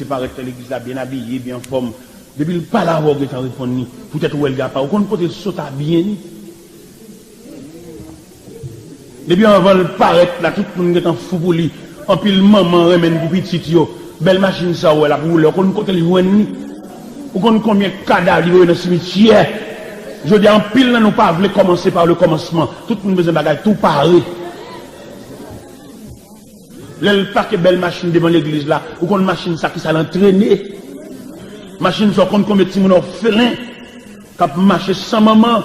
monsieur paraît à l'église là, bien habillé, bien en forme. Depuis le pas là, il a répondu, peut-être où elle n'a pas, ou qu'on peut sauter bien. Depuis avant le paraître là, tout le monde est en fou pour lui. En pile maman remène pour petit yo. Belle machine ça ou la roule, qu'on côté le joindre. Ou qu'on combien de cadavres dans le cimetière. Je dis en pile là nous pas voulons commencer par le commencement. Tout le monde besoin bagage tout pareil. Le paquet belle machine devant l'église là, ou qu'on machine ça qui ça l'entraîner. Machine ça qu'on combien de petits orphelins qui marcher sans maman.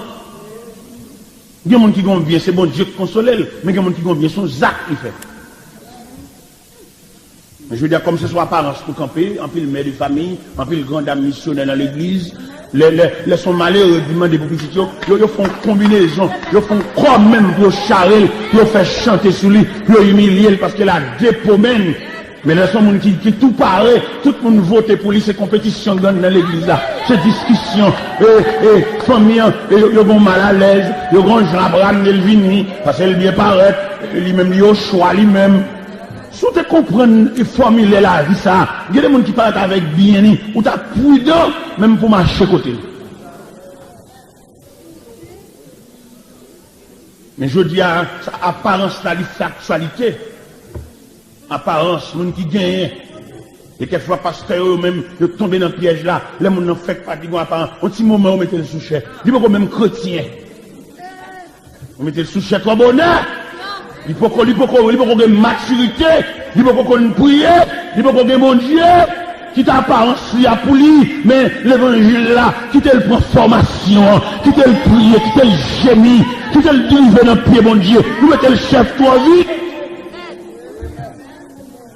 Il y a des gens qui vont bien, c'est bon Dieu qui console, mais il y a des gens qui vont bien, son Zach qui fait. Je veux dire, comme ce soit apparence pour camper, en pile mère de famille, en pile grande dame missionnaire dans l'église, les sont malheureux, demandent pour petits, ils font combinaison, ils font croix même pour charrer, ils font chanter sur lui, ils humilier parce qu'il a des pomènes. Mais là, sont gens qui tout pareil, tout le monde vote pour lui, c'est compétition dans l'église là, c'est discussion, famille, ils vont mal à l'aise, ils vont Abraham Nelvini, parce qu'elle bien paraît, lui-même, il au choix lui-même. Si tu comprends et formuler la vie, ça, il y a des gens qui parlent avec bien, ou tu as prudent, même pour marcher côté. Mais je dis à apparence de la sexualité, apparence, les gens qui gagnent, et quelquefois, pasteur eux-mêmes, ils tombent dans le piège là, les gens ne font pas de apparence, un petit moment, on mettez le sous-chef, ils ne même chrétien. On mettez le sous-chef, toi bonheur. Il faut qu'on ait maturité, il faut qu'on prie, il faut qu'on ait mon Dieu, qui t'apparence pour lui, mais l'évangile là, qui te le prend formation, qui te le prie, qui te le gémit, qui te le délivre dans le pied, mon Dieu, nous mettez le chef toi vite.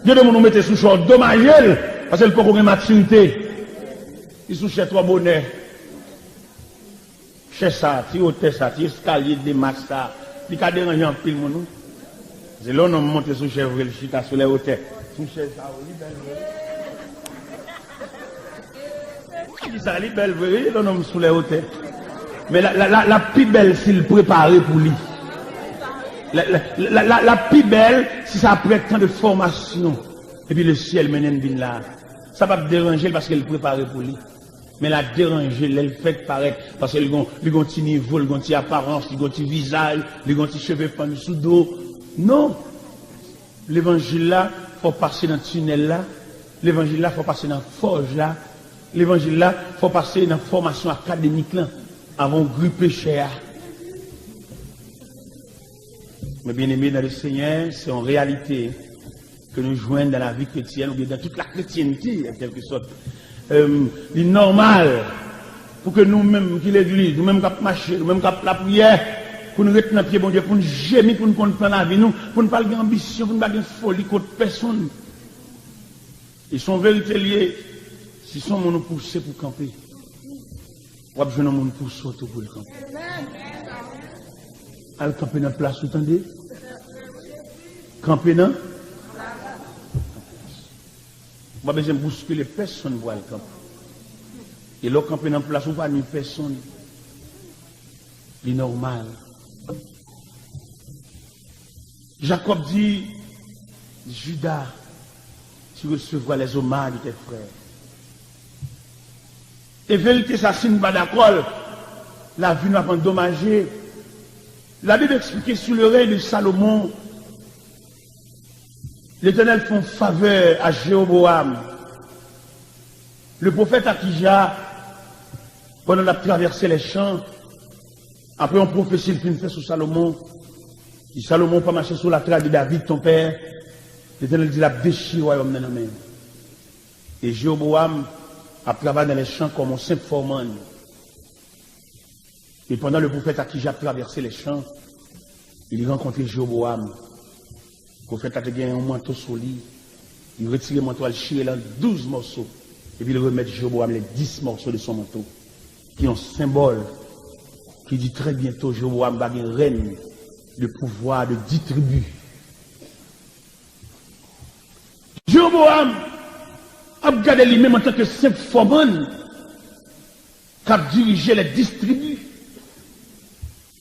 Dieu de nous mettez sous short dommagel, parce qu'il faut qu'on ait maturité. Il sous chef toi bonnet. Chez ça, tu hôtel ça, tu escalier de max ça, il a dérangé en pile mon nous. C'est là on monte sous chef le chita sur les hôtels. Sous chef ça, oui, belle. Il s'est belle, oui, l'homme sous les hôtels. Mais la plus belle, s'il préparé pour lui. La plus belle, si ça après tant de formation. Et puis le ciel mène bien là. Ça va pas déranger parce qu'elle préparé pour lui. Mais la déranger, elle fait paraître. Parce qu'elle a un petit niveau, elle a une apparence, elle a un petit visage, elle a un petit cheveux pendus sous dos. Non. L'évangile là, il faut passer dans le tunnel là. L'évangile là, il faut passer dans la forge là. L'évangile là, il faut passer dans la formation académique là. Avant de gripper cher. Mais bien aimé dans le Seigneur, c'est en réalité que nous joignons dans la vie chrétienne, ou bien dans toute la chrétienté, en quelque sorte. Il est normal pour que nous-mêmes, qui l'église, nous-mêmes qui marcher, nous-mêmes qui la prière, pour nous retenir pied, bon Dieu, pour nous gémir, pour nous comprendre la vie, nous, pour ne pas avoir d'ambition, pour ne pas avoir de folie contre personne. Ils sont vérité liés. Si sont nous pousser pour camper, ou bien nous nous pousse pour le camper. Al camper dans la place, vous entendez? Camper dans? Moi, besoin de bousculer personne pour le camper. Et là, camper dans la place, vous pas ni personne. C'est normal. Jacob dit, Judas, tu recevras les hommages de tes frères. Et vérité, ça signe pas d'accord. La vie n'a pas endommagé. La Bible explique sur le règne de Salomon, l'Éternel fait faveur à Jéroboam. Le prophète Akija, pendant la traversé les champs, après on prophétie le fait sur Salomon, si Salomon pas marcher sur la trace de David, ton père, l'Éternel dit la déchire royaume dans la main. Et Jéroboam a travaillé dans les champs comme un simple foreman. Et pendant le prophète Akija traversé les champs, il rencontre Jéroboam. Le prophète a gagné un manteau sur lui. Il retire le manteau, il chire là 12 morceaux. Et puis il remet Jéroboam les 10 morceaux de son manteau. Qui est un symbole qui dit très bientôt Jéroboam va gagner règne, le pouvoir de 10 tribus. Jéroboam a gardé lui-même en tant que simple foreman qui a dirigé les 10 tribus.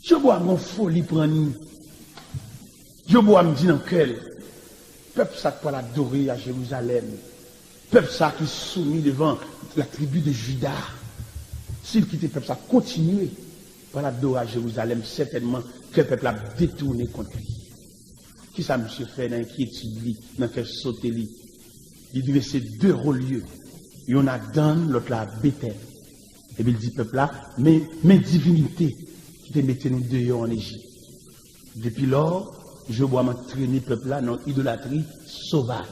Jéroboam a une folie pour nous. Jéroboam dit dans quel peuple ça pour l'adorer à Jérusalem. peuple ça qui est soumis devant la tribu de Juda, s'il quitte le peuple ça, continuer par la dos à Jérusalem, certainement que le peuple a détourné contre lui. Qui ça, monsieur, fait dans l'inquiétude, dans quel sauter lui? Il dit, c'est deux relieux. Il y en a Dan, l'autre là, Bethel. Et puis il dit, peuple là, mes divinités qui te mettaient nous dehors en Égypte. Depuis lors, je vois m'entraîner le peuple là dans l'idolâtrie sauvage.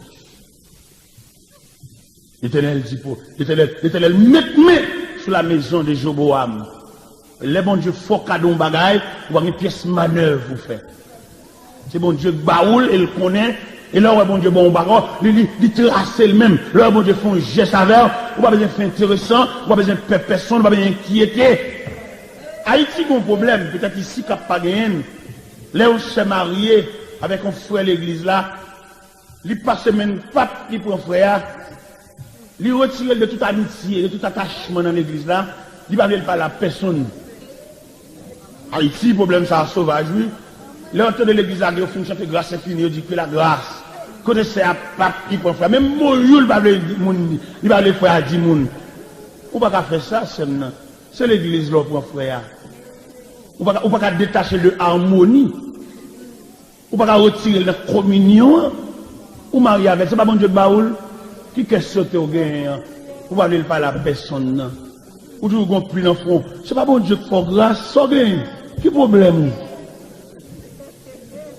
L'Éternel dit pour, l'Éternel met sur la maison de Joboam. Les bons Dieu font cadeau bagaille, ou une pièce manœuvre vous faites. C'est bon Dieu baoul, il connaît, et là, bon Dieu, bon bagarre, il trace le même. Là, bon Dieu, font un geste avec, ou pas besoin de faire intéressant, ou pas besoin de faire personne, ou pas besoin d'inquiéter. Haïti a un problème, peut-être ici, qu'il n'y a pas gagné. Là, on s'est marié avec un frère de l'église là, il passe même pape qui prend frère, il retire de toute amitié, de tout attachement dans l'église là, il ne parle pas à la personne. Haïti, problème ça, sauvage, oui. L'entrée de l'église là, il fonctionne que grâce infinie, il dit que la grâce. Quand c'est un pape qui prend frère, même mon il va le frère à 10 moun. On ne peut pas faire ça, c'est l'église là pour frère. On ne peut pas détacher de harmonie. On ne peut pas retirer la communion. Ou marier avec, c'est pas bon Dieu de baoul. Qui est sauté au gain? On ne peut pas la personne. Ou toujours qu'on plie dans le front. C'est pas bon Dieu de faire grâce, ça gain. Qui problème?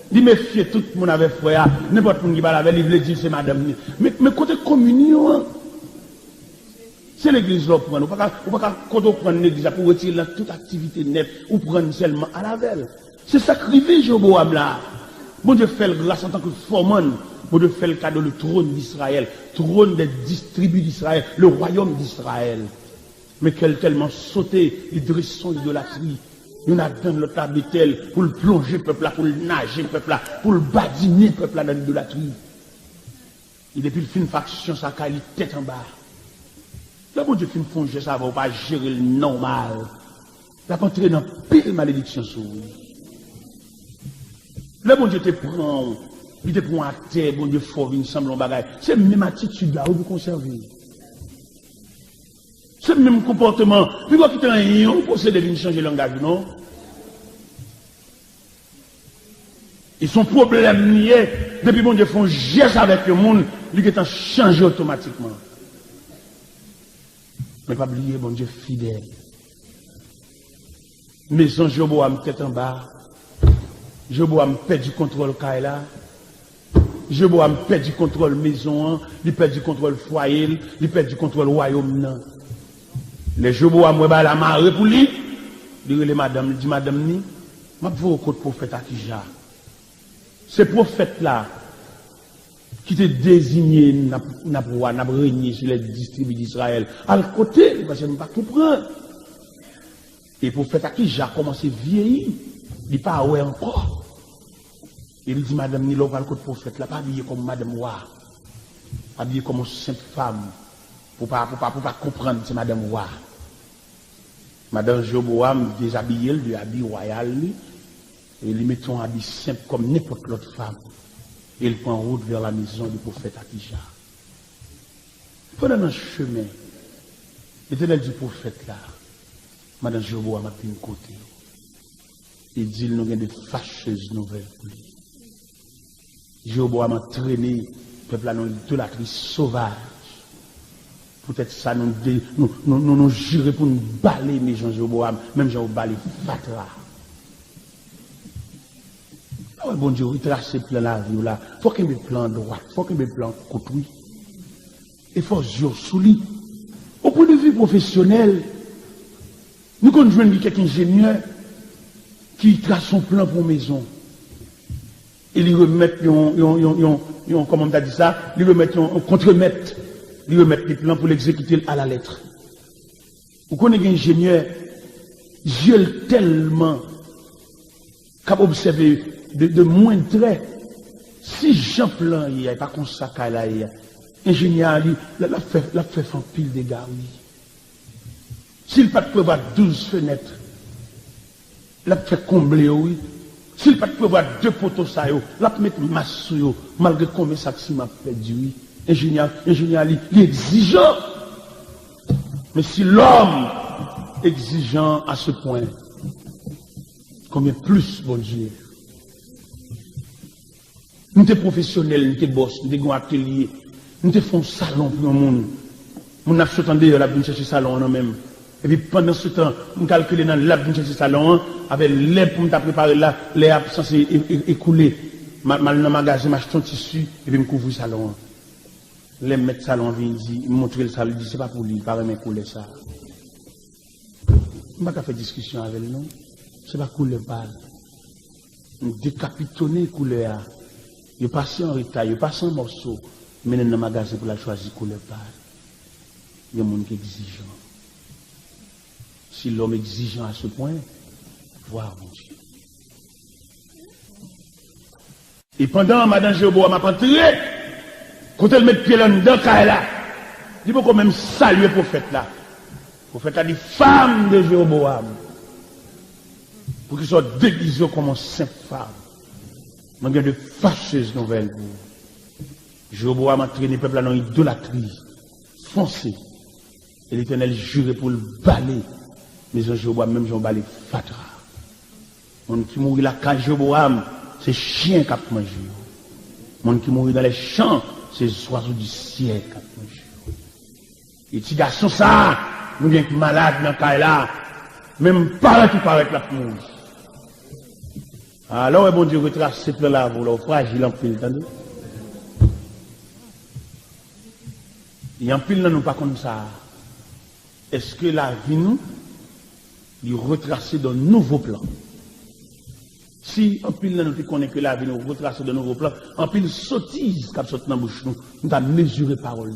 Dis méfiez tout le monde avec frère. N'importe qui va la il veut dire c'est madame. Mais côté communion, c'est l'église là pour prendre. On ne peut pas prendre l'église pour retirer toute activité nette ou prendre seulement à la veille. C'est sacrifié Joboam là. Bon Dieu fait le grâce en tant que foreman. Bon Dieu fait le cadeau du trône d'Israël, trône des tribus d'Israël, le royaume d'Israël. Mais qu'elle tellement sauté, il dresse son idolâtrie. Il y en a dans le Bethel pour le plonger le peuple là, pour le nager le peuple là, pour le badiner le peuple là dans l'idolâtrie. Et depuis le film faction, ça a il tête en bas. Là, bon Dieu, film fongé, ça va pas gérer le normal. Il a entré dans pile malédiction sur lui. Là, bon Dieu te prend, il te prend à terre, bon Dieu, fort, il semble en bagaille. C'est même attitude là où vous conservez. C'est le même comportement. Puis quand tu as un procédé de changer le langage, non? Ils sont problèmes liés. Depuis bon Dieu font geste avec le monde, ils sont changé automatiquement. Mais pas oublier, bon Dieu fidèle. Maison Joboam tête en bas. Joboam perd du contrôle Kaila. Joboam perd du contrôle maison, il perd du contrôle foyer, il perd du contrôle royaume. Les Joboam ouais la marée pour lui. Il dit madame, il dit madame ni, m'a vous au côté prophète Akija. Ce prophète là qui te désigné n'a régné sur les distribus d'Israël. À côté, parce que je ne pas comprendre. Et le prophète Akija a commencé à vieillir. Il n'est pas ouais encore. Il dit madame ni l'on va le côté prophète là, pas habillé comme madame Wa. Habillé comme une simple femme. Pour pas comprendre c'est madame Wa. Madame Joboam déshabillé, lui habille royal, et lui met un habit simple comme n'importe l'autre femme. Et il prend route vers la maison du prophète Akija. Pendant un chemin, l'Éternel du prophète là, Madame Joboam a pris une côté. Il dit nous avons des fâcheuses nouvelles pour lui. Joboam a traîné le peuple là dans l'idolâtrie sauvage. Peut-être ça nous jurer pour nous balayer mes gens Joboam, même Jean balayer Fatra. Ah ouais, bon Dieu, il trace plein la vie là. Faut qu'il y ait des plans droits, faut qu'il y ait des plans construits. Il faut jouer sous lui. Au point de vue professionnel, nous conjoignons quelqu'un ingénieur qui trace son plan pour maison. Et il remet comment on a dit ça, il remet un contre-maître. Il remet les plans pour l'exécuter à la lettre. Vous connaissez un ingénieur, Dieu tellement capable d'observer de moins traits. Si Jean plan, il n'y a pas comme ça qu'il y a. Ingénieur, l'a fait en pile de gars, oui. S'il pas prévoir 12 fenêtres, l'a fait combler, oui. S'il pas prévoir 2 poteaux, ça, l'a mettre masse, malgré combien ça m'a perdu, oui. ingénieur exigeant. Mais si l'homme exigeant à ce point, combien plus, bon Dieu. Nous sommes professionnels, nous sommes boss, nous sommes atelier, nous sommes salon pour le monde. Nous avons sauté la vie chercher salon nous-mêmes. Et puis pendant ce temps, nous calculons dans la vie chercher salon avec l'air pour nous préparer là, les absences écoulées. Mal dans le magasin, m'acheter un tissu et puis me couvrir le salon. Les maîtres salon viennent dire, montrer le salon, c'est pas pour lui, pas même couler ça. On ne va pas faire discussion avec lui, non? C'est pas couler balle. On décapitonner couleur. Il passe en retard, il passe en morceau, mais dans le magasin pour la choisir couleur balle. Il y a des gens qui sont exigeants. Si l'homme est exigeant à ce point, voir mon Dieu. Et pendant Madame Jéroboam m'a entré, quand elle met pied là dedans, il faut quand même saluer le prophète là. Le prophète a dit femme de Jéroboam. Pour qu'il soit déguisé comme une simple femme. Il y a de fâcheuses nouvelles pour vous. Jéroboam a traîné le peuple dans l'idolâtrie. Foncé. Et l'Éternel jurait pour le balayer. Mais Jéroboam, même Jean balai fatra. Mon qui mourit là, quand Jéroboam, c'est chien qui a mangé. Mon qui mourit dans les champs, c'est oiseaux du ciel qui a mangé. Et petit garçon, ça, nous bien malade dans le cas là. Même paraît tout paraît la mourir. Alors, bon Dieu, retrace ce plan là, vous l'avez fragile en pile, attendez. Et en pile, nous pas comme ça. Est-ce que la vie nous, il retracer dans de nouveaux plans? Si en pile, nous connaissons que la vie nous retracer de nouveaux plans, en pile, sottise qui saute dans la bouche, nous avons mesuré parole.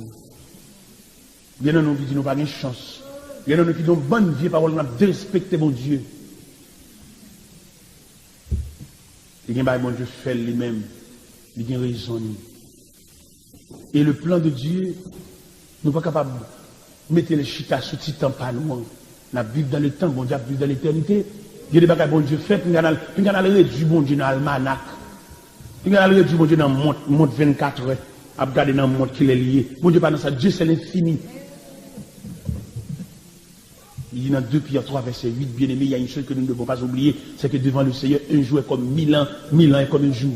Bien nous qui nous pas de chance. Bien nous qui nous bonne vie parole, nous avons respecté mon Dieu. Il y a bon Dieu fait lui-même. Il y a raison. Et le plan de Dieu, nous ne sommes pas capables de mettre les chitas sous petit temps pas loin. Nous vivons dans le temps, bon Dieu vivre dans l'éternité. Il y a des bagages bon Dieu fait, puis nous avons réduit bon Dieu dans l'almanach. Nous avons réduit bon Dieu dans le monde 24 heures. À regarder dans le monde qui est lié. Bon Dieu pas dans ça, Dieu c'est l'infini. Il y a 2 Pierre 3, verset 8, bien aimé, il y a une chose que nous ne devons pas oublier, c'est que devant le Seigneur, un jour est comme 1000 ans est comme un jour.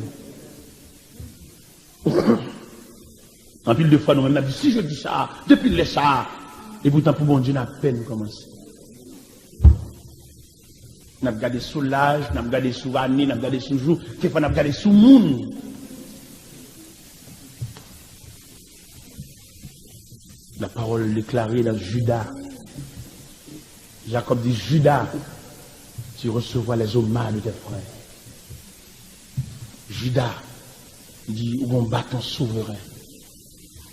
En pile de fois, nous on a dit, si je dis ça, depuis le ça, et pourtant pour bon Dieu, on a peine commencé. On a regardé sous l'âge, on a regardé sous l'année, on a regardé sous le jour, quelquefois on a regardé sous le monde. La parole déclarée dans Judas. Jacob dit, Judas, tu recevras les hommages de tes frères. Judas, il dit, ou on bâton souverain.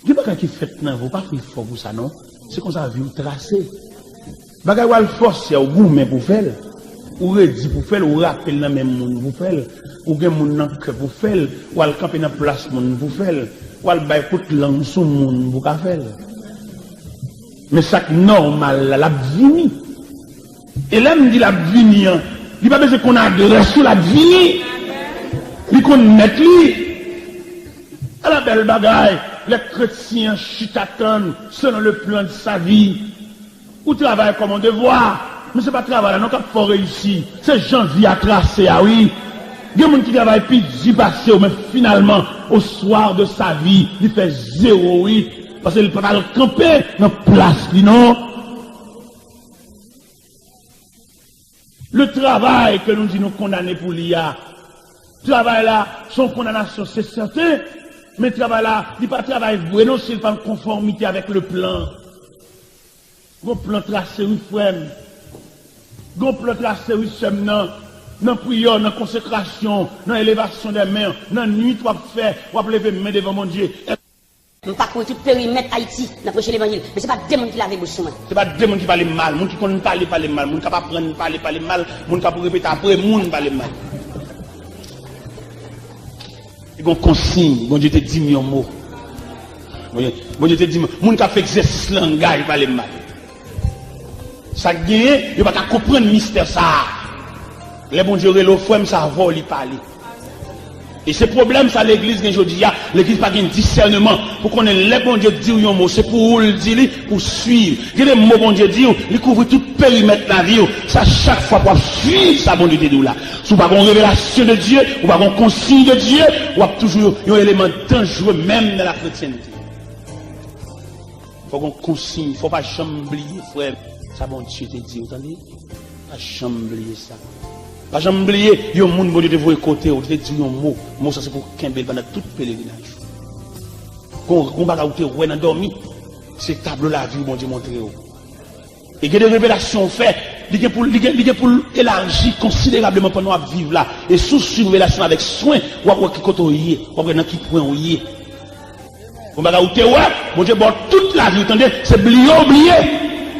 Il n'y a pas qui fait non, vous pas faire fort pour ça, non? C'est comme ça, vous tracez. Bagay ou al force, ou gourmet pour faire, ou redit pour faire, ou rappel dans même monde pour faire, ou gen moun nan cœur pour faire, ou al camper dans place monde pour faire, ou al bay toute langue sous monde pour faire. Mais ça normal, la vie. Et là, me dit la vie, il pas besoin qu'on adresse sur la vie. Il qu'on mette lui. À la belle bagaille, les chrétiens chitaton selon le plan de sa vie. Ou travaille comme on devoir. Mais ce n'est pas travail, non, qu'il faut réussir. C'est janvier à tracer, ah oui. Il y a des gens qui travaillent puis d'y passer, mais finalement, au soir de sa vie, il fait 0, oui. Parce qu'il ne peut pas le camper dans la place, non. Le travail que nous disons condamner pour l'IA, travail là, son condamnation, c'est certain, mais travail là, il n'est pas travail vrai, non, s'il n'est pas en conformité avec le plan. Mon plan tracé, oui, frère. Mon plan tracé, oui, sem, non. Dans la prière, dans la consécration, dans l'élévation des mains, dans la nuit, tu vas faire, tu vas lever les mains devant mon Dieu. Nous ne pouvons pas tout périmètre Haïti dans le l'évangile. Mais ce n'est pas des gens qui lavent bouche. Ce n'est pas des gens qui parlent mal, des gens qui ne parlent pas mal, des gens qui ne peuvent pas parler mal, des gens qui peuvent répéter après, des gens qui parlent mal. Il y a une consigne, bon Dieu te dit millions de mots. Bon Dieu te dit, des gens qui fait exercice langage, parlent mal. Ça gagne, il ne va pas comprendre le mystère ça. Les bon Dieu, le frère, ça va lui parler. Et ce problème, ça, l'église, l'église pas de discernement. Pour qu'on ait les bon Dieu dire un mot, c'est pour le dire, pour suivre. Il y a des mots, bon Dieu dit, il couvre tout périmètre de la vie. Ça, chaque fois, pour suivre sa bonne idée là. Si vous n'avez pas une révélation de Dieu, ou pas une consigne de Dieu, ou avez toujours un élément dangereux, même dans la chrétienté. Il faut qu'on consigne, il ne faut pas jamais oublier, frère. Ça, bon Dieu te dit, vous entendez? Pas jamais oublier ça. Pas jamais oublier, il y a un monde qui vous écouter, vous te dit un mot. Mot, ça c'est pour Kimbel pendant tout le pèlerinage. Quand on va vous dormir, c'est tableau la vie, bon Dieu montre. Et il y a des révélations faites, il y a pour élargir considérablement pendant nous vivre là. Et sous une révélation avec soin, ou à qui côté on y est, ou à qui point on y est. On va vous dire, bon Dieu, bon, toute la vie, vous entendez, c'est oublié.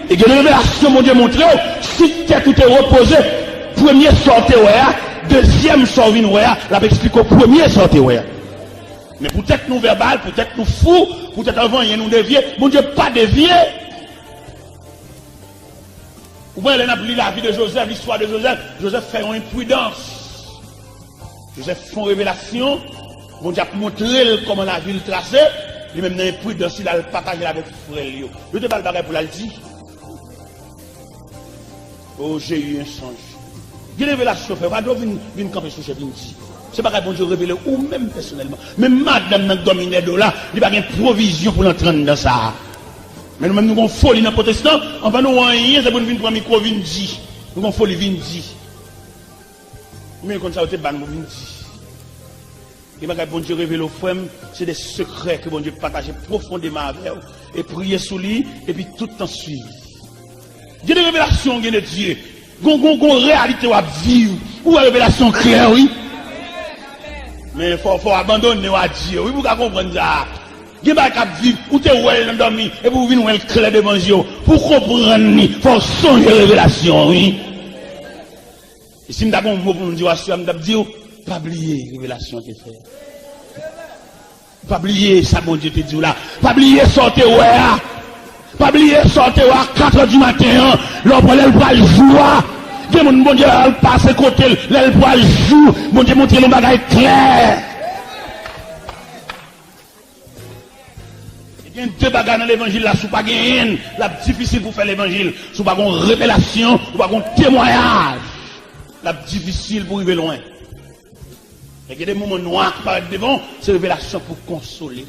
Et il y a des révélations, mon Dieu montre, si tout est reposé, premier sorti, deuxième sorti, la explique au premier sorti. Mais peut-être nous verbal, peut-être nous fous, peut-être avant, il y a nous déviés. Mon Dieu, pas dévié. Vous voyez, on a lu la vie de Joseph, l'histoire de Joseph. Joseph fait une imprudence. Joseph fait une révélation. Mon Dieu a montré comment la ville tracée. Lui-même dans l'imprudence, il a le partagé avec frère. Je te parle de pour la dire. Oh, j'ai eu un songe. Il y a une révélation, frère. Pas venir camper sous ce dit. C'est pas bon Dieu révélé ou même personnellement. Mais madame dans dominé de là, il n'y a pas de provision pour l'entrer dans ça. Mais nous-mêmes nous avons folie dans le protestant, on va nous rien, c'est pour nous venir pour un micro vindi. Nous avons folie vindi. Mais comme ça, on te ban nous vindi. Et bien, bon Dieu révèle aux femmes, c'est des secrets que bon Dieu partage profondément avec eux. Et prier sous lui, et puis tout en suivre. Il y a des révélations de Dieu. Une réalité à vivre. Ou une révélation claire, oui. Mais il faut abandonner à Dieu. Oui, vous comprenez ça. Il y a des vivre, ou tu es dormi, et vous venez le clair d'évangile. Pour comprendre, il faut songer la révélation, oui. Et si nous avons un mot pour nous dire, pas oublier la révélation que tu fais. Pas oublier ça, bon Dieu te dit là. Pas oublier sortir, ouais. Pas oublier sortir à 4 h du matin, l'homme elle va jouer. Dieu mon Dieu elle passe côté, elle va jouer. Mon Dieu montre le bagage clair. Il y a deux bagages dans l'évangile là, sous pas gain, la difficile pour faire l'évangile, sous pas une révélation, ou pas un témoignage. La difficile pour arriver loin. Il y a des moments noirs qui paraissent devant, c'est révélation pour consoler.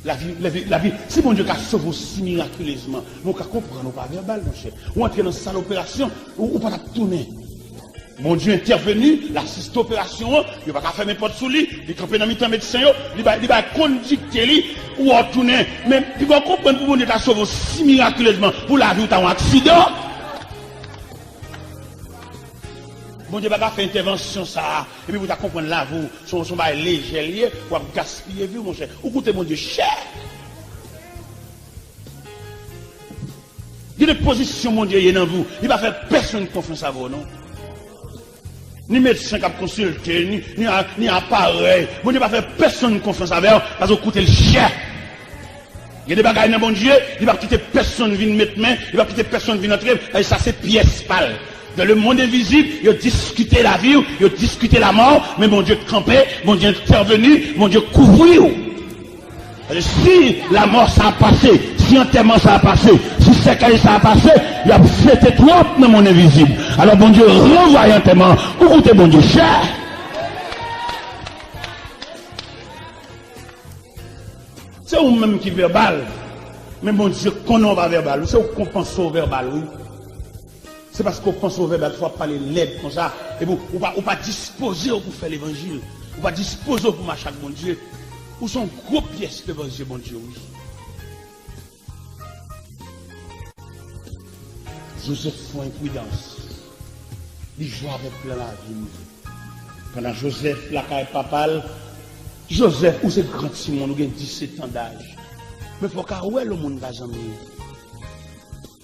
La vie, si mon Dieu a sauvé aussi miraculeusement, nous ne comprenons pas verbal, mon cher. Ou entrer dans cette opération, ou pas tourner. Mon Dieu intervenu, l'assiste opération, il va pas faire mes portes sous lui, il campe dans le médecin, il va conducter lui, ou tourner. Mais il va comprendre pour mon Dieu a sauvé aussi miraculeusement, pour la vie ou t'as un accident. Bon Dieu va faire intervention ça, et puis vous allez comprendre là, vous, son bail léger, vous allez gaspiller, vous, mon cher. Vous coûtez mon Dieu cher. Il y a des positions, mon Dieu, il y a dans vous. Il va faire personne confiance à vous, non? Ni médecin qui a consulté, ni appareil. Bon Dieu va faire personne confiance à vous, parce que vous coûtez le cher. Il y a des bagages dans mon Dieu, il va quitter personne venir mettre main, il va quitter personne venir entrer, et ça c'est pièce pâle. Dans le monde invisible, il a discuté la vie, il a discuté la mort, mais mon Dieu campé, mon Dieu intervenu, mon Dieu couvrir. Si la mort ça a passé, si enterrement ça a passé, si séquelle ça a passé, il a fait trop dans le monde invisible. Alors mon Dieu renvoie enterrement, écoutez mon Dieu cher. C'est vous-même qui verbal, mais mon Dieu qu'on va verbal, c'est vous qu'on pense au verbal, oui. C'est parce qu'on pense au verbal, il faut parler l'aide comme ça. Et vous, ou pas disposer pour faire l'évangile. Ou pas disposer pour marcher avec mon Dieu. Ou sont gros pièces de l'évangile, mon Dieu, oui. Joseph fait imprudence. Il joue avec la vie. Pendant Joseph, la caille papale, Joseph, où c'est grand Simon, nous avons 17 ans d'âge. Mais il faut qu'à le monde va jamais.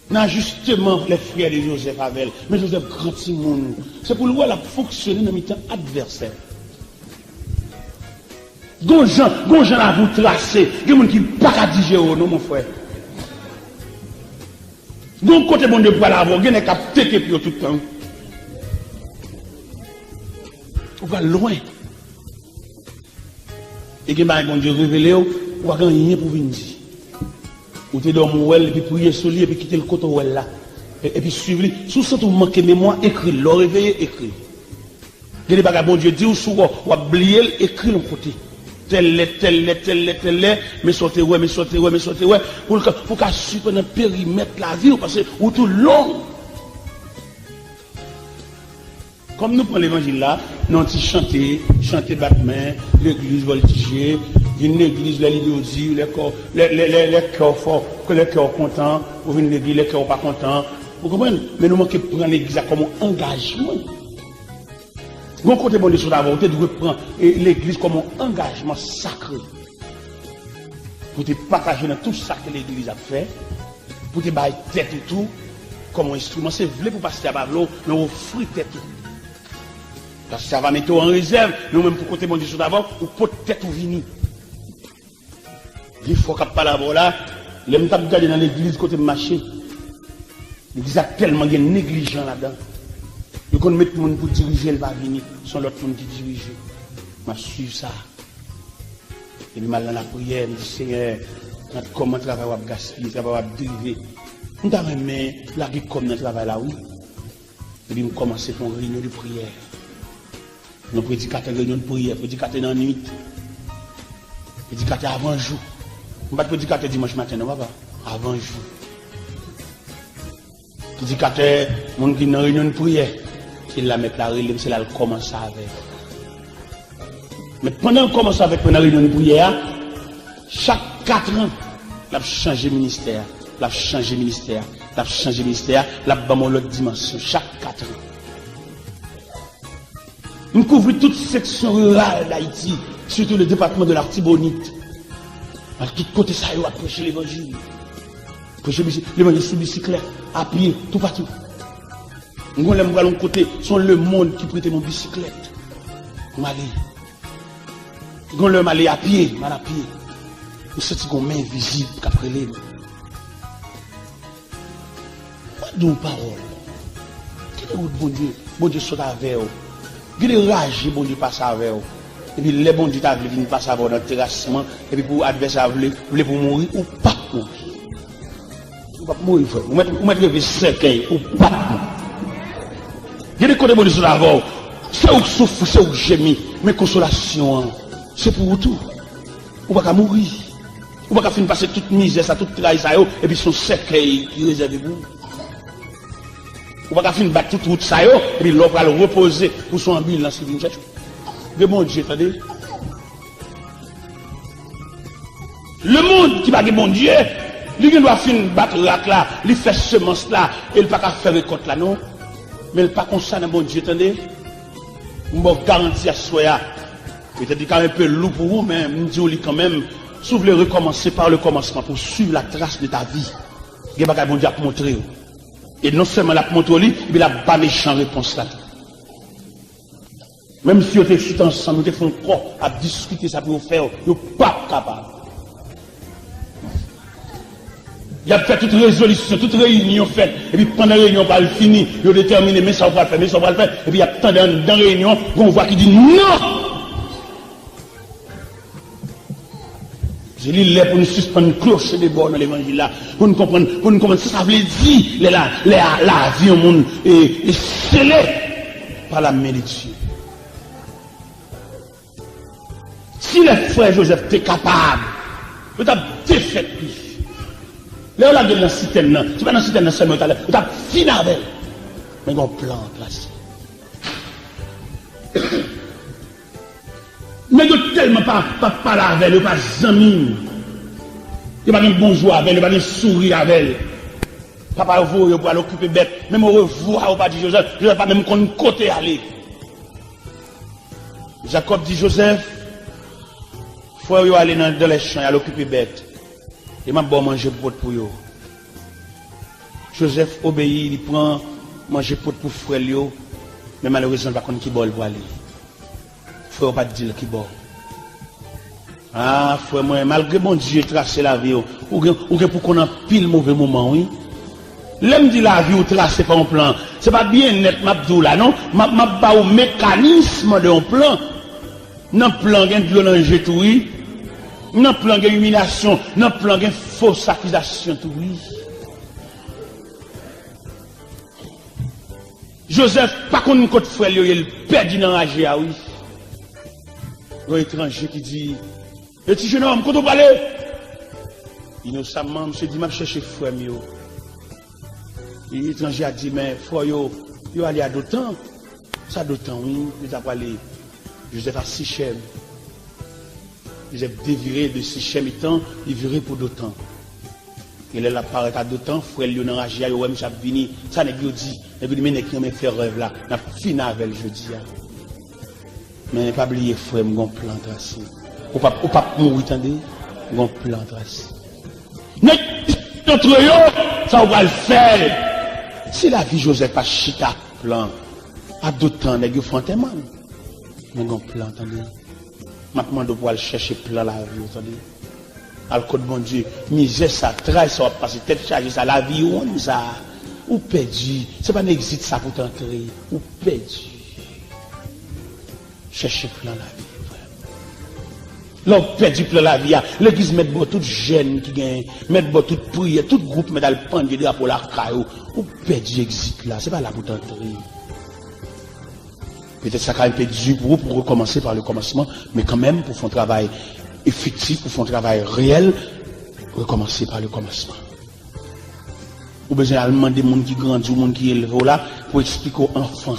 Non, justement, les frères de Joseph avec, mais Joseph grand Simon, c'est pour lui, elle a fonctionné dans le temps adversaire. Gonjan à vous tracer, il y a des gens qui ne peuvent pas digérer, non, mon frère. Donc, côté bon Dieu pour l'avoir, il y a des gens qui ont tout le temps. Ou pas loin. Et que bon Dieu révélé, ou pas rien pour venir dire. Ou te dormir et puis prier sur lui et puis quitter le côté là. Et puis suivre lui. Sous ce tout manque mémoire, écrit, le réveiller, écrit. Il y a des bagages, bon Dieu dit, ou souvent, ou oublier, écrit le côté. Tel, mais sortez, ouais, pour qu'à suivre pendant périmètre la vie, parce que, ou tout long. Comme nous prenons l'évangile là, nous avons chanté battement, l'église voltigée, une église, l'idéologie, les cœurs forts, que les cœurs contents, ou une église, les cœurs pas contents. Vous comprenez? Mais nous manquons de prendre l'église comme un engagement. Bon côté bon des choses d'abord, vous devez prendre l'église comme un engagement sacré. Pour te partager dans tout ça que l'église a fait, pour te bailler tête et tout, comme un instrument, c'est vrai pour passer à Pavlo, nous offrir tête tout. Parce que ça va mettre en réserve, nous-mêmes pour côté bon des choses d'abord, ou peut-être ou venir. Il faut qu'on parle là, les gens qui regardent dans l'église côté marché, l'église a tellement de négligents là-dedans. Ils qu'on met tout le monde pour diriger, elle va venir, sans l'autre monde qui dirige. Je vais suivre ça. Et puis mal dans la prière, je dis Seigneur, comment le travail va gaspiller, le travail va dériver. Nous avons mis la vie comme notre travail là, oui. Et puis nous commençons à faire une réunion de prière. Nous prédicateurs réunion de prière, prédicateurs dans la nuit. Prédicateurs avant jour. Nous ne pas prédicateur dimanche matin, non, papa. Avant jour. Prédicateur, mon qui dans réunion de prière. Il la met la relève, c'est là qu'il commence avec. Mais pendant qu'on commence avec la réunion de prière, chaque 4 ans, il a changé de ministère. Il a changé de ministère. Il a changé de ministère. Il a bâti l'autre dimension. Chaque 4 ans. Nous couvrons toute section rurale d'Haïti, surtout le département de l'Artibonite. À tout côté, ça y est, à prêcher l'évangile. Prêcher l'évangile sous bicyclette, à pied, tout partout. Nous allons à l'autre côté, sont le monde qui prête mon bicyclette. Nous allons aller à pied, mal à pied. Nous sommes une main visible qu'après les. Pas de parole. Quel est votre bon Dieu? Bon Dieu soit avec vous. Quel est rage, bon Dieu passe avec vous. Et puis les bons Dieu qui passent avec vous dans le terrassement. Et puis pour l'adversaire, vous pour mourir ou pas mourir. Ou pas mourir, frère. Vous mettez le cercueil ou pas mourir. Il y a des côtés de l'avant, c'est où souffre, c'est où gémit, mais consolation, c'est pour vous tout. Vous ne pouvez pas mourir. Vous ne pouvez pas passer toute misère, toute trahison, et puis son cercueil qui réserve vous. Vous ne pouvez pas battre toute route, et puis l'autre va le reposer pour son ambulance. Le bon Dieu, attendez. Le monde qui va dire bon Dieu, lui qui doit finir battre là, il fait semence là, et il ne peut pas faire récolte là, non. Mais il n'est pas comme ça, bon Dieu, attendez. Je vous garantis à soi. Peut-être qu'il y a un peu lourd pour vous, mais je vous dis quand même, si vous voulez recommencer par le commencement pour suivre la trace de ta vie, il y a un bon Dieu à montrer. Et non seulement la montrer, il a pas méchant réponse là. Même si vous êtes ensemble, vous faites quoi à discuter ça pour vous faire, vous n'êtes pas capable. Il a fait toute résolution, toute réunion faite, et puis pendant la réunion, on va le finir, il a déterminé, mais ça va le faire, mais ça va le faire, et puis il y a tant dans la réunion, on voit qui dit non! Je lis là pour nous suspendre une cloche de bord dans l'évangile là, pour nous comprendre ce que ça veut dire, la vie au monde est scellée par la main de Dieu. Si le frère Joseph était capable, vous avez défait lui. Là, on a dans la citerne, tu vas dans la citerne seulement, tu as fini avec. Mais il y a un plan placé. Mais il n'y a tellement pas avec, il n'y a pas d'amis. Il n'y a pas de bonjour avec, il n'y a pas de sourire avec. Papa, vous pouvez l'occuper bête. Même au revoir, au pas dit Joseph, je ne vais pas même qu'on côté aller. Jacob dit Joseph, il faut aller dans les champs, il l'occuper bête. Il m'a bon manger pot pour eux. Joseph obéit, il prend manger pot pour frère lui, mais malheureusement, il ne va pas qui bol pour aller. Frère pas dire qui bol. Ah, frère, moi, malgré mon Dieu tracé la vie, ou pour qu'on a pile mauvais moment, oui. L'homme dit la vie ou tracé par un plan. C'est pas bien net, m'abdou là, non? M'a pas au mécanisme d'un plan. Dans le plan, il y a de l'olange tout, oui. Dans le plan, il y a humiliation. Dans le plan, il y a fausse accusation tout, oui. Joseph, pas qu'on ne compte frère, il perdu dans la ah oui. Un étranger qui dit, le petit jeune homme, quand on parle, innocemment, monsieur dit, m'a cherché frère, mieux. L'étranger a dit, mais frère, yo allé à d'autant. Ça d'autant, oui. Il a parlé. Joseph a Sichem. Joseph déviré de Sichem étant, il viré pour d'autant. Il est là, paraît à d'autant, frère, il a enragé, il a mis vini. Ça n'est pas dit. Et puis, il qui m'a fait rêve là. Il a fini avec je dis. Mais pas oublier, frère, mon plan tracé. Ou pas mourir, attendez. Mon plan tracé. Mais, entre eux, ça va le faire. Si la vie Joseph pas chita plan, à d'autant, il y a fantôme. Mais mon plan, attendez. Maintenant, on doit aller chercher plan la vie, attendez. Al code bon Dieu, misère ça, trace ça, passer tête chargée ça, la vie, on ça. Ou perdu. C'est pas n'existe ça pour t'entrer. Ou perdu. Cherchez plan la vie. L'homme perdu plan la vie. L'église met bon tout jeune qui gagne, met bon tout prière, tout groupe met dans le pan de drapeau la caillou. Ou perdu existe là. C'est pas là pour t'entrer. Peut-être ça a un peu dur pour vous pour recommencer par le commencement, mais quand même pour faire un travail effectif, pour faire un travail réel, recommencer par le commencement. Ou besoin de demander des gens qui grandissent, des gens qui élèvent là, pour expliquer aux enfants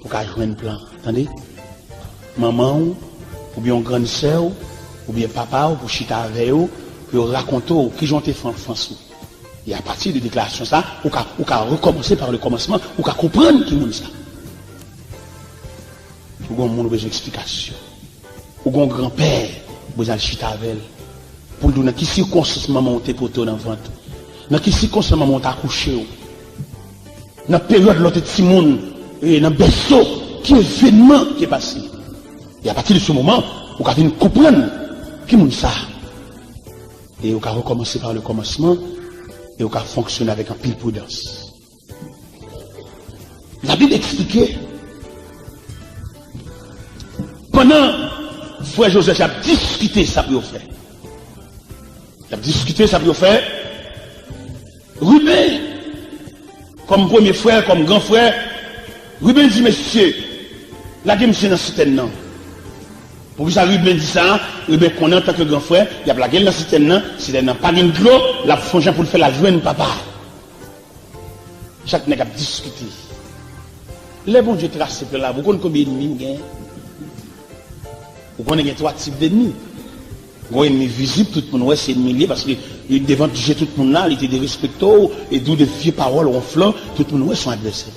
pour qu'ils jouent un plan. Attendez? Maman, ou bien grande sœur, ou bien papa, ou pour chita avec eux, pour raconter qui ont été enfants. Et à partir de déclaration ça, ou qu'à recommencer par le commencement, ou qu'à comprendre qui est ça. Ou un monde besoin d'explication. Ou un grand-père, besoin de chita avec elle. Pour nous dire qui circonstance maman monté pour toi dans le ventre. Dans quelle circonstance maman t'a accouché? Dans la période de l'autre petit monde, et dans le berceau, qui est événement qui est passé. Et à partir de ce moment, on va venir comprendre qui est ça. Et on va recommencer par le commencement, et on va fonctionner avec un pile prudence. La Bible expliquait, pendant frère Joseph a discuté ça pour faire. Il a discuté ça pour faire. Ruben, comme premier frère, comme grand frère, Ruben dit, monsieur, la game c'est dans le citerne, non. Pour ça, Ruben dit ça, Ruben connaît en tant que grand frère, il y a la gueule dans le citerne, citerne pas de l'eau, la fonction pour le faire la joindre papa. Chaque nègre a discuté. Les bons dieux tracés là, vous connaissez combien d'ennemis il y a? Vous connaissez 3 types d'ennemis. Un ennemi visible, tout le monde, c'est ennemi parce que devant tout le monde là, il était des respectaux, et d'où des vieilles paroles en flanc, tout le monde sont adversaires.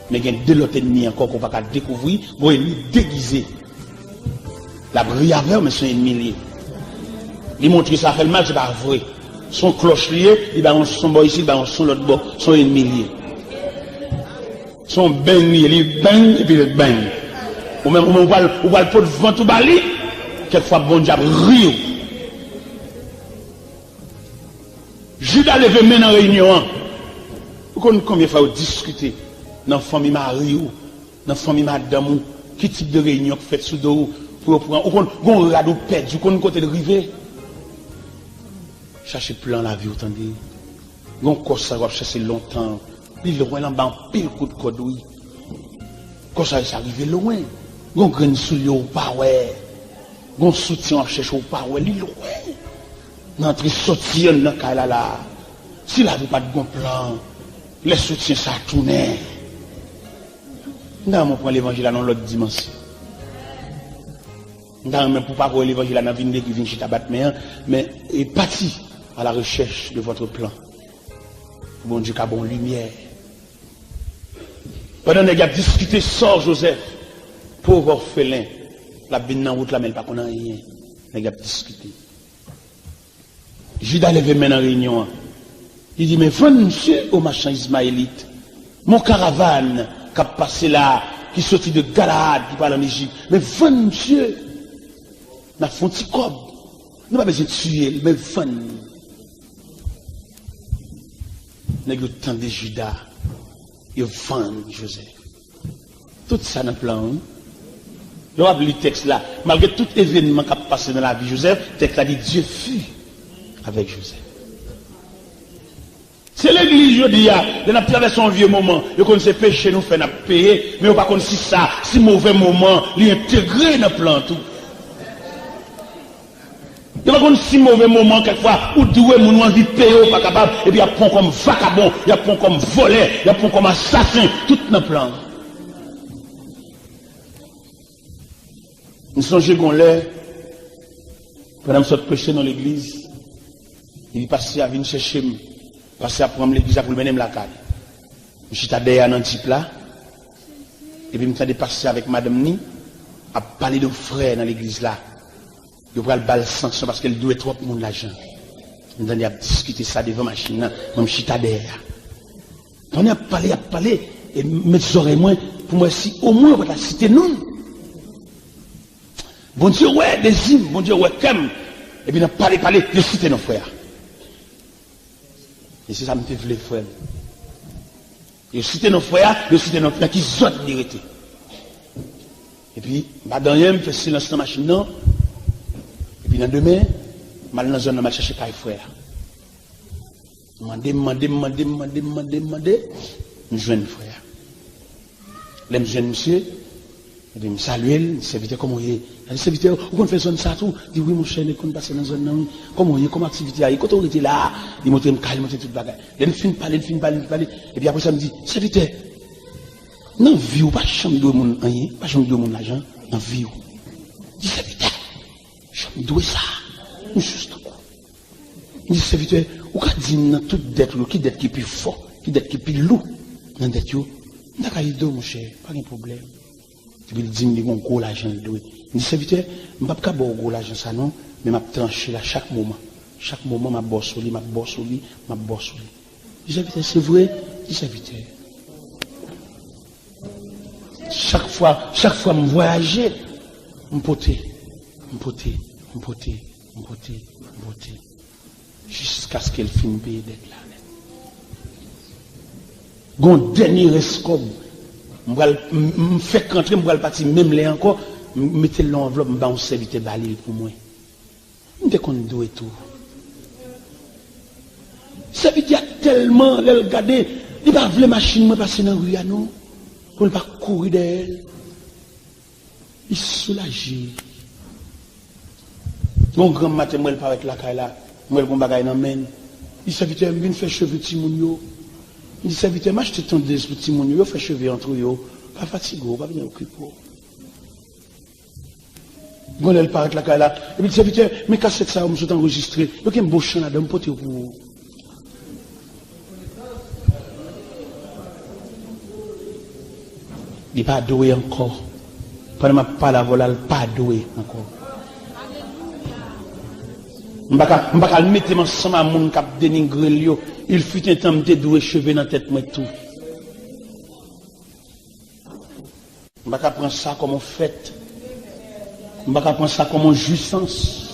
Mais il y a 2 autres ennemis encore qu'on va découvrir, un ennemi déguisé. La briaveur, mais son ennemi lié. Il montre que ça fait le mal, c'est pas vrai. Son cloche lié, il va en son bois ici, il va en son l'autre bord, son ennemi lié. Son bang lié, il bang, et puis il bang. Ou même, on voit le pot de vent tout bali. Quelquefois, bon diable, rio. Judas levé main dans la réunion. Vous connaissez combien de fois vous discutez dans la famille Marie ou dans la famille Madame, qui type de réunion que vous faites sous dos pour prendre. Vous connaissez un radeau perdu, vous connaissez côté de rivet. Cherchez plan la vie, vous entendez. Vous connaissez ça, vous cherchez longtemps. Il est loin, en pile coup de code, oui. Quand ça arrive loin. Vous avez un soulier ou pas, ouais. Gon soutien à chercher au pas ouais li loin n'entre sortir dans la là si la vie pas de bon plan les soutiens ça tourner non mon prend l'évangile dans l'autre dimension non même pour pas voir l'évangile dans vinn qui vient chita battre mais est parti à la recherche de votre plan bon Dieu qu'a bon lumière pendant que a discuté sort Joseph pauvre orphelin. La bine dans route la mêle pas qu'on a rien. Les gars discuter. Judas levé main en réunion. Il dit mais venez monsieur au machin ismaélite. Mon caravane qui a passé là, qui sorti de Galaad, qui parle en Égypte. Mais venez monsieur. N'a font petit cob. Nous pas besoin de tuer, mais venez. Nèg yo tant de Judas, yo vend Joseph. Tout ça dans le plan. Yo a lu le texte là, malgré tout événement qui a passé dans la vie de Joseph, le texte a dit Dieu fut avec Joseph. C'est l'église, je dis, on a traversé un vieux moment, on connaît ces péchés, nous fait payer, mais on ne pas si ça, si mauvais moment, il intégré dans le plan tout. Il n'y a pas si mauvais moment, quelquefois, où doué, mon envie de payer, pas capable, et puis il y a point comme vagabond, il y a point comme voleur, il y a point comme assassin, tout dans le plan. Nous songeons qu'on l'est, pendant que nous prêchons dans l'église, il est passé à venir chercher moi. Parce que prendre l'église pour le mener la caille. Je suis derrière dans un type là. Et puis je me passer avec madame Ni à parler de frère dans l'église là. Je vais le bal sanction parce qu'elle doit trop monde l'argent. Je vais discuter ça devant la machine là. Je suis derrière. On a parlé. Et mes oreilles moins pour moi si au moins on va la citer non. Bon Dieu ouais des hymnes, bon Dieu ouais comme. Et puis on a parlé de citer nos frères. Et c'est ça que je veux les frères. Je cite nos frères qui sont vérité. Et puis, madame, je fais silence dans la machine. Et puis, dans demain, je vais dans la zone, je vais chercher par les frères. Demander. Je joue un frère. Je me jeune monsieur. Et puis, je salue, je serviteur, comment il est. Le serviteur, où on fait zone ça tout? Il dit oui, mon cher, on passe dans la zone, comment il est, comme activité. Quand on était là, il montre un calme, il montre tout le bagage. Il fin parler. Et puis après ça me dit, serviteur, non, vie ou pas chambre de mon rien, pas chambre de mon l'argent, non, vie ou. Il dit, serviteur, chambre de ça, juste quoi. Il dit, serviteur, ou qu'a dit, dans toute dette, qui dette qui est plus fort, qui dette qui est plus lourd, dans dette, n'a qu'à y mon cher, pas de problème. Il dit, il y a un gros l'argent. Il dit, serviteur, je ne vais pas avoir un gros l'argent, ça non, mais je vais trancher là chaque moment. Chaque moment, je bosse sur lui, je bosse sur lui. Il dit, serviteur, c'est vrai, il dit, serviteur. Chaque fois, je voyageais, je potais. Jusqu'à ce qu'elle finisse de payer d'être là. Gon dernier escobe. Je fais rentrer, je vais partir même là encore, mettez l'enveloppe, je vais un serviteur balil pour moi. Je ne sais pas tout. Serviteur tellement, elle regarde, il va voir la machine, je passer dans la rue, non? Pour ne pas courir d'elle. Il est soulagé. Mon grand matin, je vais avec la caille là, je vais faire un bagage dans la main. Il serviteur, je viens faire cheveux petit mounio. Il dit, serviteur, moi je te tends des petits mounio, je fais cheveux entre eux, pas fatigué, pas bien occupé. Bon, elle part avec la caille là. Et puis, serviteur, mais cassette ça, je suis enregistré. Il y a un beau chant là, d'un pote pour. Il n'est pas doué encore. Pendant que je parle à voler, il n'est pas doué encore. Je ne vais pas le mettre ensemble à mon cap dénigrer. Il fut un temps de doué cheveux dans la tête, moi tout. Je ne vais pas prendre ça comme un fait. Je ne vais pas prendre ça comme une jouissance.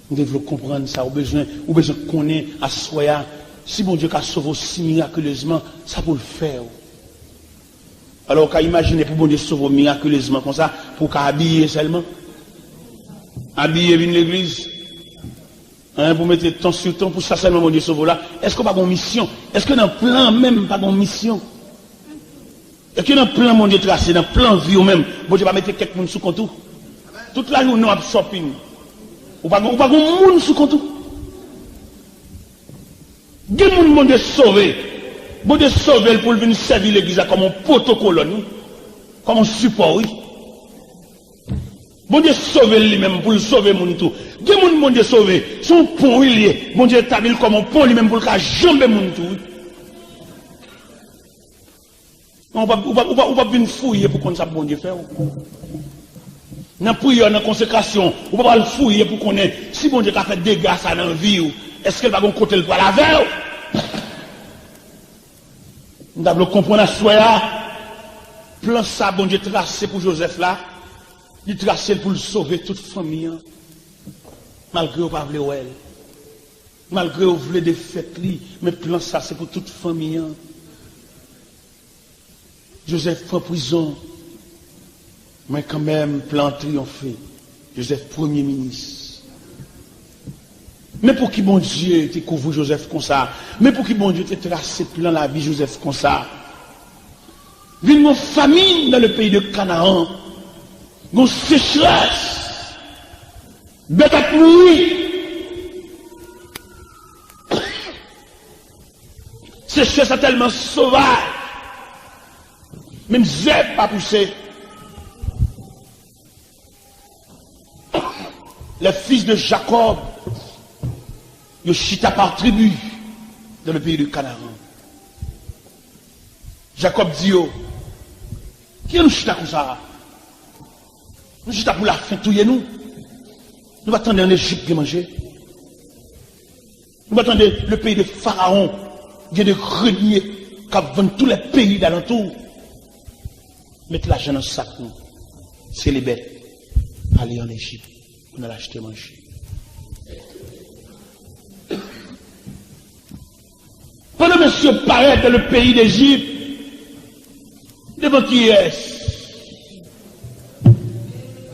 Vous devez comprendre ça. Vous besoin de connaître à soi. Si bon Dieu a sauvé si miraculeusement, ça pour le faire. Alors, qu'à imaginer pour bon Dieu sauver miraculeusement comme ça, pour qu'à habiller seulement. Habiller vine l'église. Hein, pour mettre temps sur temps, pour ça seulement bon Dieu sauve là. Est-ce qu'on n'a pas de mission? Est-ce que dans le plan même, pas de mission? Est-ce que dans le plan mon Dieu tracé, dans le plan vie ou même, bon Dieu va mettre quelqu'un sous compte? Toute la journée, on a shopping. Ou pas de monde sous compte? Des gens bon Dieu sauvé. Bon Dieu sauver pour venir servir l'église comme un protocole, comme un support, oui. Bon Dieu sauver lui-même pour le sauver mon tout. Des gens bon Dieu sauver, son pont il est. Bon Dieu établi comme un pont lui-même pour le jamber mon tout. On va venir fouiller pour qu'on sache bon Dieu faire. Dans la prière, dans la consécration, on va pas le fouiller pour qu'on ait, si bon Dieu a fait des dégâts ça dans la vie, est-ce qu'elle va côté le poids la veille? Nous devons comprendre à soi, plan ça, bon Dieu tracé pour Joseph là, il tracé pour le sauver toute famille, malgré au pas vouloir. Malgré vous voulez des fêtes, mais plan ça, c'est pour toute famille. Joseph prend prison, mais quand même, plan triomphé. Joseph, premier ministre. Mais pour qui bon Dieu te couvre Joseph comme ça? Mais pour qui bon Dieu te tracé plan la vie Joseph comme ça? Vine mon famine dans le pays de Canaan. Mon sécheresse. Bête à mourir. Sécheresse est tellement sauvage. Même zèbre pas poussé. Les fils de Jacob, ils chita par tribu dans le pays de Canaan. Jacob dit, qui nous chita comme ça? Nous chita pour la faim, tout nous. Nous attendons en Égypte de manger. Nous attendons le pays de Pharaon, qui est de grenier, qui vend tous les pays d'alentour. Mettre l'argent dans le sac, nous. C'est les bêtes. Aller en Égypte. On a acheté manger. Pendant que monsieur paraît dans le pays d'Égypte, devant qui est-ce?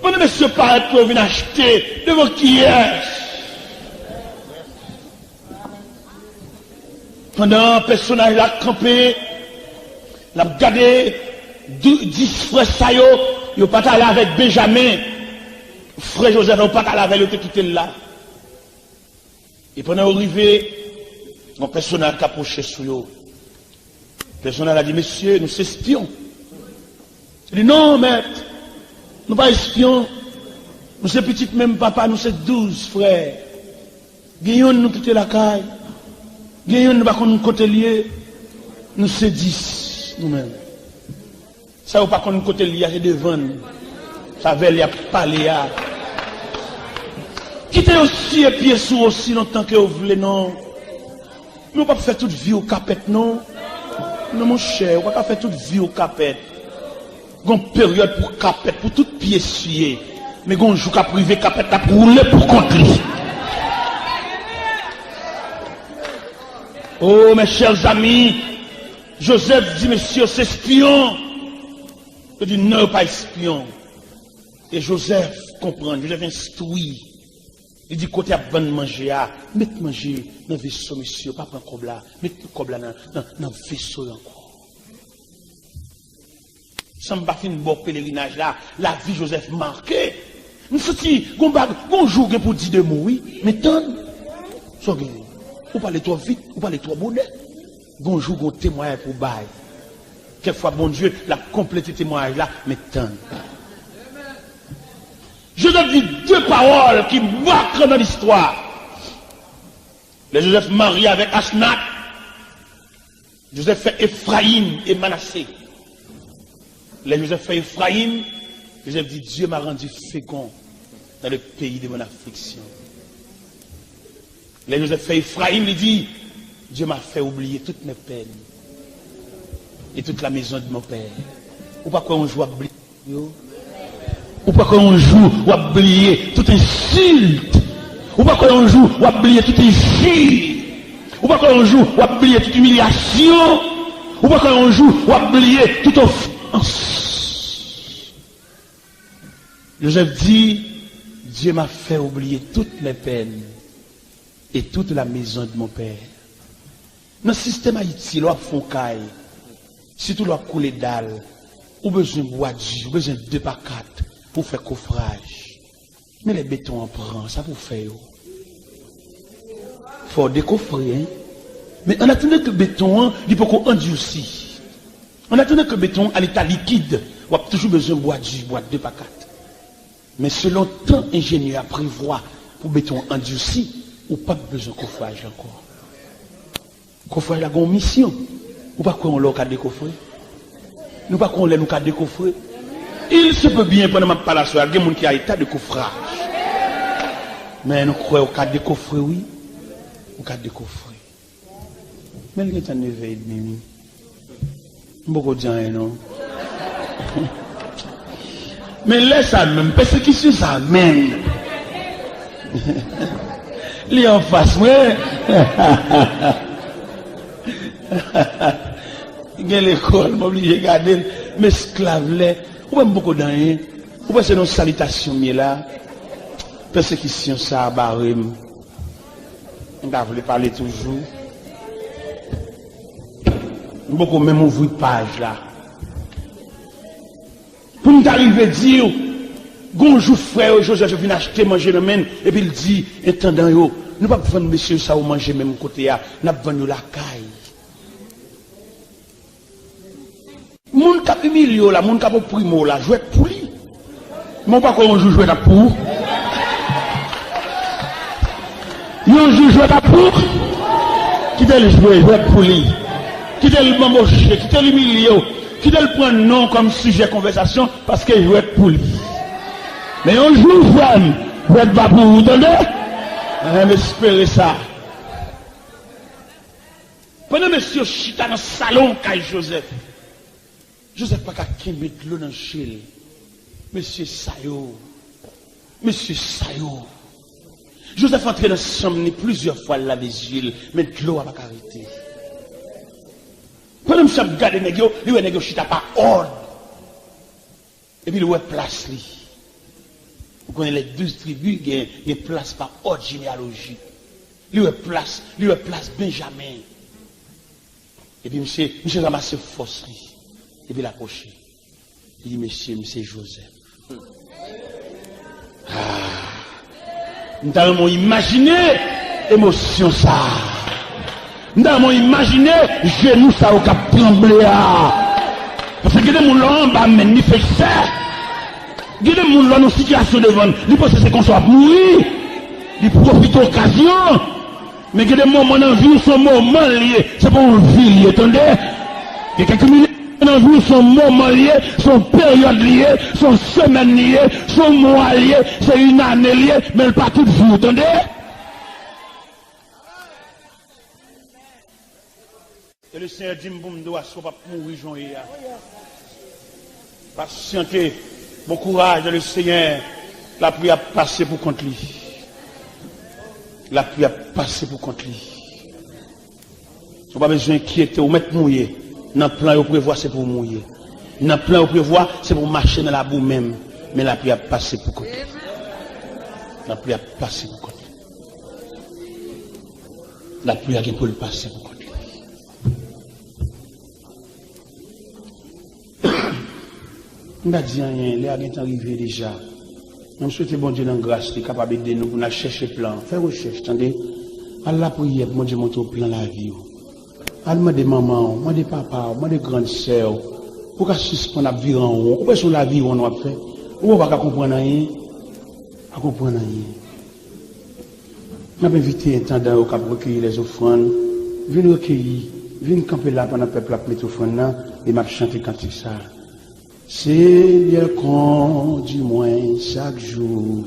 Pendant que monsieur paraît pour venir acheter, devant qui est-ce? Pendant que personnage l'a campé, l'a regardé, 10 frères Sayo, ils n'ont pas allé avec Benjamin. Frère Joseph n'a pas allé avec eux, quitté là. Et pendant arrivé, mon personnage a approché sur eux. Le personnage a dit, messieurs, nous sommes espions. Il dit, non, maître, nous ne sommes pas espions. Nous sommes petits, même papa, nous sommes 12 frères. Guillaume nous quitte la caille. Guillaume nous ne nous côté lié. Nous sommes 10, nous-mêmes. Ça ou pas qu'on côté lié, c'est devant. Ça veut dire parler à. Quittez aussi et pieds sous aussi longtemps que vous voulez, non. Mais on ne peut pas faire toute vie au capette, non. Non, mon cher, on ne peut pas faire toute vie au capette. Il y a une période pour capette, pour tout pied suyer. Mais on joue qu'à privé capette, à rouler pour contre lui. Oh, mes chers amis, Joseph dit, monsieur, c'est espion. Je dis, non, pas espion. Et Joseph comprend, Joseph instruit. Il dit, côté à bonne manger, mettez manger dans le vaisseau, monsieur, pas prendre comme là, mettez le comme là dans le vaisseau encore. Ça me bat une bon pèlerinage là, la vie Joseph marquée. Nous sommes on joue pour dire des mots, oui, mais tant, vous parlez trop vite, vous parlez trop bonnet. On joue on témoigne pour bail. Quelquefois, bon Dieu, la complété témoignage là, mais tant. Je donne dit 2 paroles qui marquent dans l'histoire. Le Joseph marié avec Asnath. Joseph fait Ephraïm et Manassé. Le Joseph fait Ephraïm. Joseph dit, Dieu m'a rendu fécond dans le pays de mon affliction. Le Joseph fait Ephraïm, il dit, Dieu m'a fait oublier toutes mes peines et toute la maison de mon père. Ou pas quoi on joue à oublier. Ou pas qu'on joue ou oublier toute insulte. Ou pas qu'on joue ou oublier toute injure. Ou pas qu'on joue ou oublier toute humiliation. Ou pas qu'on joue ou oublier toute offense. Joseph dit, Dieu m'a fait oublier toutes mes peines et toute la maison de mon père. Dans le système Haïti, l'on font caille. Surtout l'on couler dalle. Ou besoin de bois ou besoin de 2 par 4. Pour faire coffrage. Mais les bétons en prend, ça pour faire. Il faut décoffrer. Hein? Mais on attendait que le béton, il peut qu'on endurci. On attendait que le béton à l'état liquide, on a toujours besoin de bois 2 par 4. Mais selon tant ingénieur à prévoir pour béton endurci, ou pas besoin de coffrage encore. Coffrage a une mission. Ou pas qu'on l'a décoffrer. Nous pas qu'on l'a décoffrer. Il se peut bien, pendant ma parole, il y a des gens qui ont état de coffrage. Mais nous croyons au cas de coffrer, oui. Au cas de coffrer. Mais il y a 9h30. Beaucoup de gens, non. Mais laisse ça même, persécution ça même. Li en face, moi. Il y a l'école, je suis obligé de regarder, mes esclaves là, ou même beaucoup d'années, ou bien c'est nos salutations là, persécution ça, barème. On va vous parler toujours. Beaucoup même ouvrir page là. Pour nous arriver à dire, bonjour frère, Joseph, je viens acheter, manger le même, et puis il dit, intendant, nous ne pouvons pas vendre monsieur ça ou manger même côté, nous pouvons vendre la caille. Moun kap humilié là, moun kap primo là, jouer pour lui. Mon pas comment on jouer là pour. Yon jouer là pour. Qui t'a le jouer pour lui. Qui t'a le m'embaucher, qui t'a l'humilié, qui t'a le prendre non comme sujet de conversation parce que jouer pour lui. Mais on joue femme, vous êtes pas pour vous, entendez? On espérer ça. Pendant monsieur Chita dans le salon, Kai Joseph. Joseph pas qu'à mettre l'eau dans le chil. Monsieur Sayo. Monsieur Sayo. Joseph entré dans la chambre plusieurs fois la vigile, mais l'eau a pas arrêté. Pendant que je regarde les négos, lui négos chita pas ordre. Et puis il a place lui. Vous connaissez les 12 tribus, il y a place par ordre généalogique. Lui a place Benjamin. Et puis monsieur ramasse force lui. Et puis il approche. Il dit, monsieur Joseph. Nous avons imaginé l'émotion ça. Nous avons imaginé genou ça au cap tremblé. Parce que les gens là en bas, mais ils font ça. Les gens là dans une situation devant, ils pensent que c'est qu'on soit mourir. Ils profitent de l'occasion. Mais que les moments dans la vie sont moments liés. C'est pour une vie, attendez. Il y a quelques minutes. Dans la vie, son moment lié, son période liée, son semaine liée, son mois lié, c'est une année liée, mais pas toute vie, vous entendez? Et le Seigneur dit, doit pas mourir, Jean-Yves. Patientez, bon courage, le Seigneur, la pluie a passé pour contre lui. La pluie a passé pour contre lui. On n'a pas besoin d'inquiéter ou mettre mouillé. Dans le plan, vous prévoit, c'est pour mouiller. Dans le plan, vous prévoit, c'est pour marcher dans la boue même. Mais la pluie a passé pour côté. La pluie a passé pour côté. La pluie a pour le passer pour côté. On a dit rien, les gens sont arrivés déjà. On souhaite bon Dieu dans la grâce, qui est capable d'aider nous pour nous chercher plan. Faire recherche, attendez. À la prière, bon Dieu montre au plan la vie. Alma de maman, moi de papa, moi de grande sœur, pour qu'à suspendre la vie en haut, ou est-ce la vie on a fait, ou pas comprendre rien, à comprendre rien. On a invité un tendant au cap recueillir les offrandes, venez recueillir, venez camper là pendant le peuple a pris les offrandes, et m'a chanté cantique ça. C'est bien qu'on du moins chaque jour,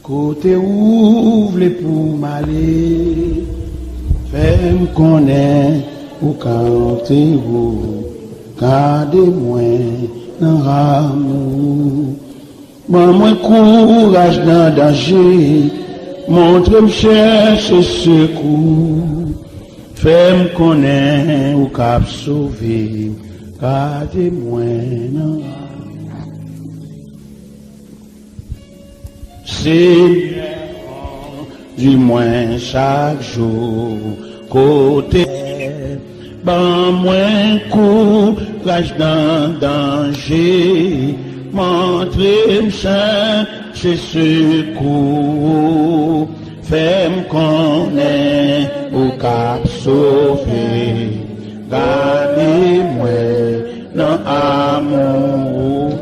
côté ouvre les pour m'aller. Fais-moi connaître ou cantez-vous, gardez-moi dans l'amour. Moi courage dans danger, montre-moi chercher secours. Fais-moi connaître ou cap sauver, gardez-moi dans l'amour. C'est du moins chaque jour, côté, ben moins courage dans danger, montrer chercher secours, fais-moi connaître au cap sauver, gardez-moi dans l'amour.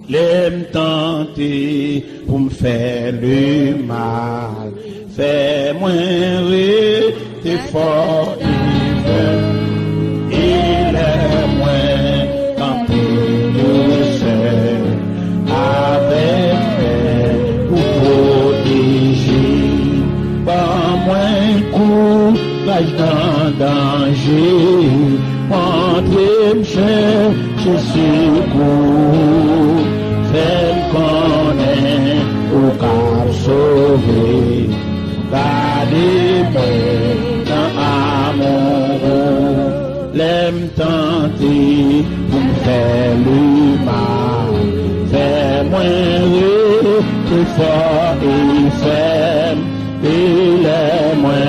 L'aime tenter pour me faire le mal. Fais-moi rester fort et laisse-moi camper seul avec elle pour protéger. Pas moins courage dans danger, entrer me chercher secours. Fais-le connaître au cas sauver, gardez-moi dans amour, l'aime tenter pour me faire le mal, fais-moi plus fort et ferme, et les-moi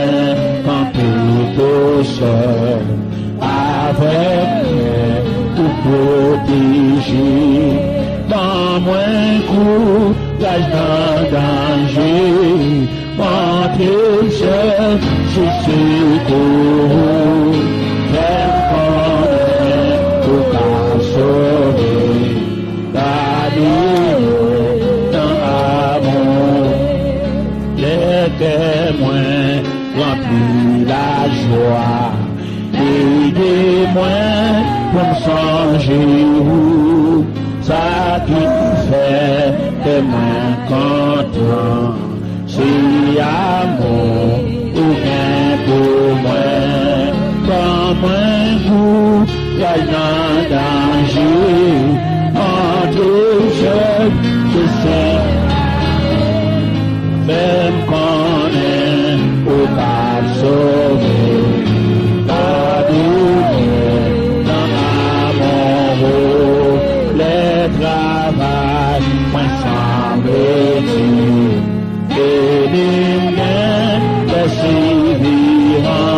quand tout au sol, avec moi pour protéger, dans moins courage dans danger, monter seul sur ce cours, faire connaître pour qu'à sauver, gardez-moi dans amour, les témoins remplis la joie, aidez-moi pour me songer où, ça qui fait des mains contents, c'est amour ou bien pour moi, comme un goût, dans danger, en deux jeux, je sais, même qu'on est au pas sauver, dans amour, les travail, moi semble-t-il, et les miens, persévérant,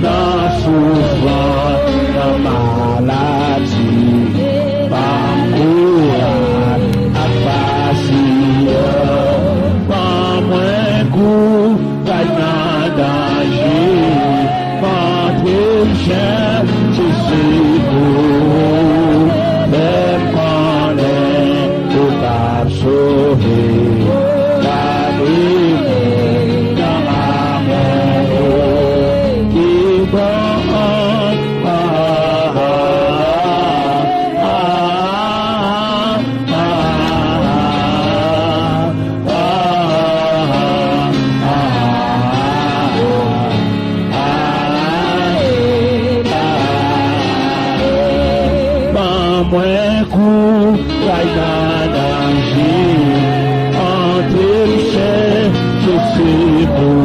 dans souffrance, dans maladie, par courage, à facile, par moins goût, dans danger, contre le chien, je suis beau, même qu'on est au cap sauvé, gardez-moi dans amour, qui bon, moins courage dans danger, entre le chien, je suis beau.